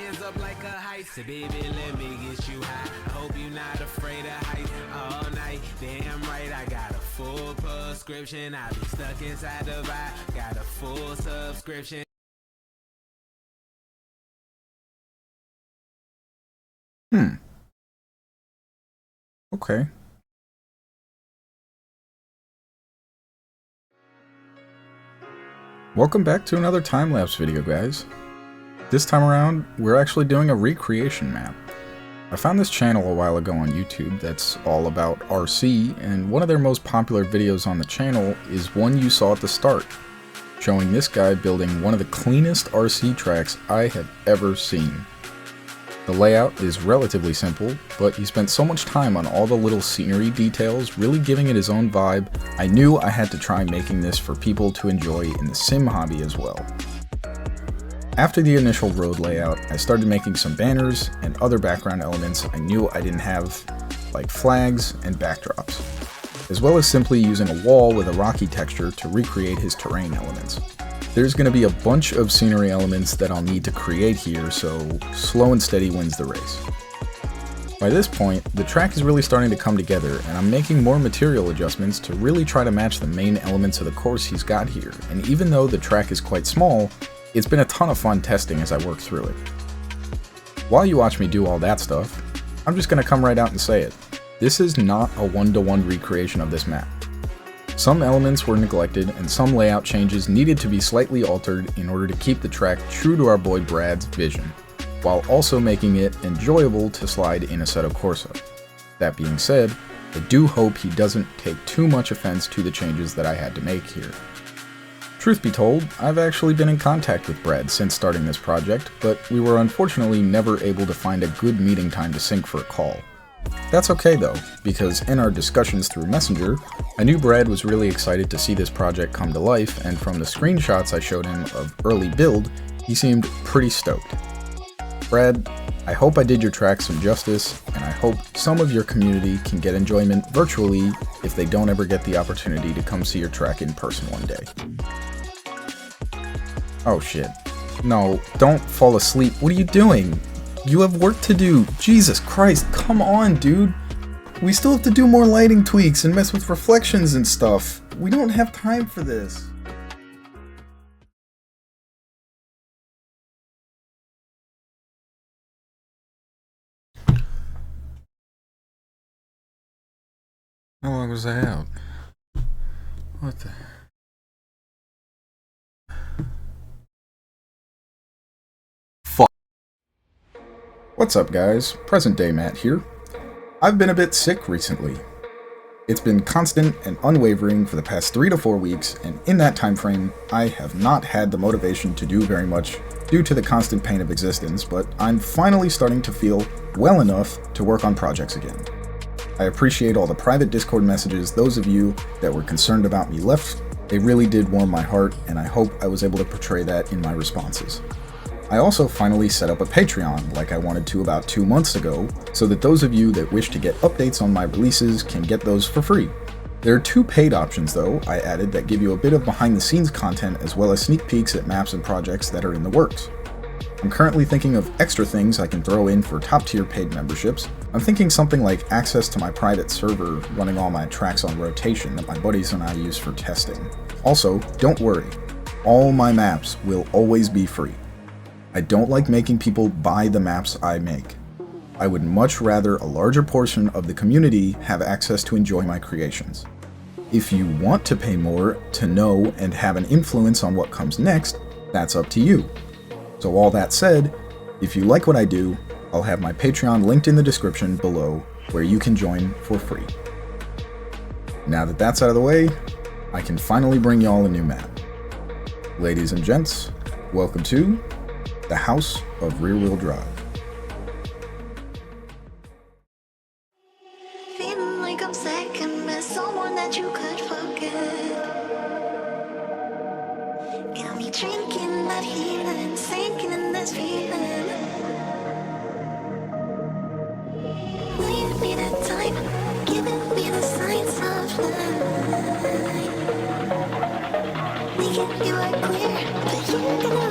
hands up like a heist. Say, baby, let me get you high. I hope you're not afraid of heights all night. Damn right, I got a full prescription. I be stuck inside the vibe. Got a full subscription. Okay. Welcome back to another time-lapse video, guys. This time around, we're actually doing a recreation map. I found this channel a while ago on YouTube that's all about RC, and one of their most popular videos on the channel is one you saw at the start, showing this guy building one of the cleanest RC tracks I have ever seen. The layout is relatively simple, but he spent so much time on all the little scenery details, really giving it his own vibe. I knew I had to try making this for people to enjoy in the sim hobby as well. After the initial road layout, I started making some banners and other background elements I knew I didn't have, like flags and backdrops, as well as simply using a wall with a rocky texture to recreate his terrain elements. There's going to be a bunch of scenery elements that I'll need to create here, so slow and steady wins the race. By this point, the track is really starting to come together, and I'm making more material adjustments to really try to match the main elements of the course he's got here, and even though the track is quite small, it's been a ton of fun testing as I work through it. While you watch me do all that stuff, I'm just going to come right out and say it. This is not a one-to-one recreation of this map. Some elements were neglected, and some layout changes needed to be slightly altered in order to keep the track true to our boy Brad's vision, while also making it enjoyable to slide in Assetto Corsa. That being said, I do hope he doesn't take too much offense to the changes that I had to make here. Truth be told, I've actually been in contact with Brad since starting this project, but we were unfortunately never able to find a good meeting time to sync for a call. That's okay though, because in our discussions through Messenger, I knew Brad was really excited to see this project come to life, and from the screenshots I showed him of early build, he seemed pretty stoked. Brad, I hope I did your track some justice, and I hope some of your community can get enjoyment virtually if they don't ever get the opportunity to come see your track in person one day. Oh shit. No, don't fall asleep. What are you doing? You have work to do. Jesus Christ, come on, dude. We still have to do more lighting tweaks and mess with reflections and stuff. We don't have time for this. How long was I out? What the... What's up guys, present day Matt here. I've been a bit sick recently. It's been constant and unwavering for the past 3 to 4 weeks, and in that time frame, I have not had the motivation to do very much due to the constant pain of existence, but I'm finally starting to feel well enough to work on projects again. I appreciate all the private Discord messages those of you that were concerned about me left. They really did warm my heart, and I hope I was able to portray that in my responses. I also finally set up a Patreon like I wanted to about 2 months ago, so that those of you that wish to get updates on my releases can get those for free. There are 2 paid options though I added that give you a bit of behind the scenes content as well as sneak peeks at maps and projects that are in the works. I'm currently thinking of extra things I can throw in for top tier paid memberships. I'm thinking something like access to my private server running all my tracks on rotation that my buddies and I use for testing. Also, don't worry, all my maps will always be free. I don't like making people buy the maps I make. I would much rather a larger portion of the community have access to enjoy my creations. If you want to pay more to know and have an influence on what comes next, that's up to you. So all that said, if you like what I do, I'll have my Patreon linked in the description below where you can join for free. Now that that's out of the way, I can finally bring y'all a new map. Ladies and gents, welcome to the House of Rear-Wheel Drive. Feeling like I'm second best, someone that you could forget. Got me drinking that healing, sinking in this feeling. Leave me the time, giving me the signs of life. Making you are clear, but you're gonna